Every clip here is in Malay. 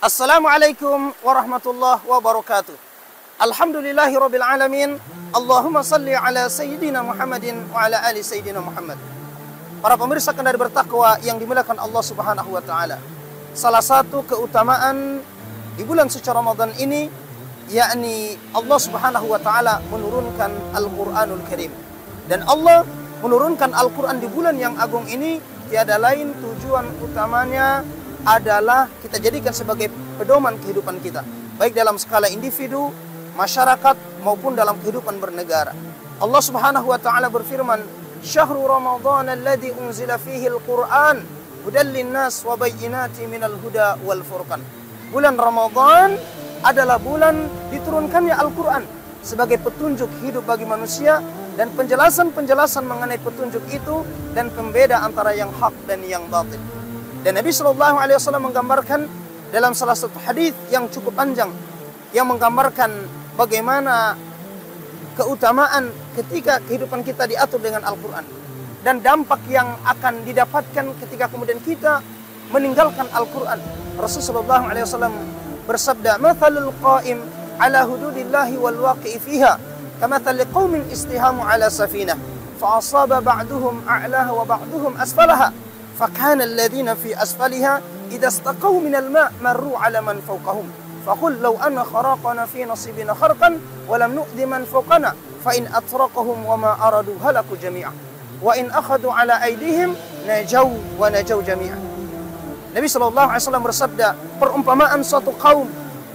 Assalamualaikum warahmatullahi wabarakatuh. Alhamdulillahi rabbil alamin. Allahumma salli ala Sayyidina Muhammadin wa ala ali Sayyidina Muhammad. Para pemirsa Kendari Bertakwa yang dimuliakan Allah Subhanahu wa taala. Salah satu keutamaan di bulan suci Ramadan ini, yakni Allah Subhanahu wa taala menurunkan Al-Qur'anul Karim. Dan Allah menurunkan Al-Qur'an di bulan yang agung ini tiada lain tujuan utamanya adalah kita jadikan sebagai pedoman kehidupan kita, baik dalam skala individu, masyarakat, maupun dalam kehidupan bernegara. Allah Subhanahu wa taala berfirman, "Syahrul Ramadan alladzi unzila fihi al-Qur'an hudan lin-nas wa bayyinatin minal huda wal furqan." Bulan Ramadan adalah bulan diturunkannya Al-Qur'an sebagai petunjuk hidup bagi manusia dan penjelasan-penjelasan mengenai petunjuk itu dan pembeda antara yang hak dan yang batil. Dan Nabi SAW menggambarkan dalam salah satu hadis yang cukup panjang yang menggambarkan bagaimana keutamaan ketika kehidupan kita diatur dengan Al-Quran dan dampak yang akan didapatkan ketika kemudian kita meninggalkan Al-Quran. Rasulullah SAW bersabda, "Mathalul qa'im ala hududillahi wal waqi'i fiha kamathali qaumin istihamu ala safinah fa asaba ba'duhum a'laha wa ba'duhum asfalaha فكان الذين في أسفلها إذا استقوا من الماء مروا على من فوقهم فقل لو أن خرقنا في نصيبنا خرقا ولم نؤذ من فوقنا فإن أطرقهم وما أرادوا هلكوا جميعا وإن أخذوا على أيديهم نجوا ونجوا جميعا." Nabi SAW bersabda, perumpamaan suatu kaum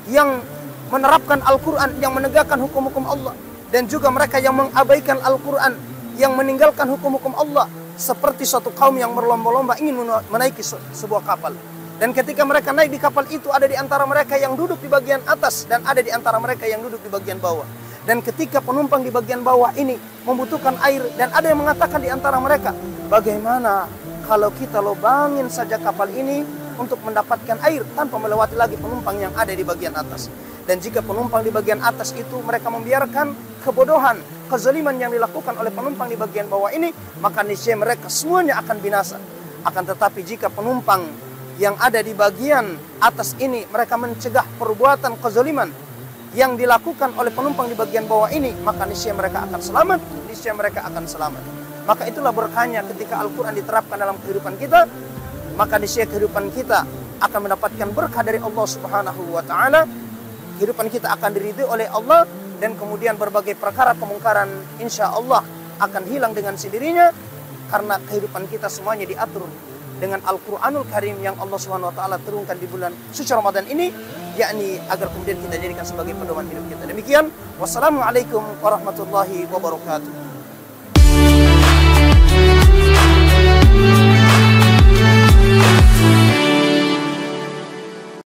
yang menerapkan Al-Quran, yang menegakkan hukum-hukum Allah, dan juga mereka yang mengabaikan Al-Quran, yang meninggalkan hukum-hukum Allah, seperti suatu kaum yang berlomba-lomba ingin menaiki sebuah kapal. Dan ketika mereka naik di kapal itu, ada di antara mereka yang duduk di bagian atas dan ada di antara mereka yang duduk di bagian bawah. Dan ketika penumpang di bagian bawah ini membutuhkan air, dan ada yang mengatakan di antara mereka, bagaimana kalau kita lubangin saja kapal ini untuk mendapatkan air tanpa melewati lagi penumpang yang ada di bagian atas. Dan jika penumpang di bagian atas itu mereka membiarkan kebodohan, kezaliman yang dilakukan oleh penumpang di bagian bawah ini, maka niscaya mereka semuanya akan binasa. Akan tetapi jika penumpang yang ada di bagian atas ini mereka mencegah perbuatan kezaliman yang dilakukan oleh penumpang di bagian bawah ini, maka niscaya mereka akan selamat, niscaya mereka akan selamat. Maka itulah berkahnya ketika Al-Quran diterapkan dalam kehidupan kita, maka niscaya kehidupan kita akan mendapatkan berkah dari Allah Subhanahu wa taala. Kehidupan kita akan diridhai oleh Allah, dan kemudian berbagai perkara kemungkaran insya Allah akan hilang dengan sendirinya, karena kehidupan kita semuanya diatur dengan Al-Quranul Karim yang Allah Subhanahu wa taala turunkan di bulan suci Ramadan ini, yakni agar kemudian kita jadikan sebagai pedoman hidup kita. Demikian, wassalamualaikum warahmatullahi wabarakatuh.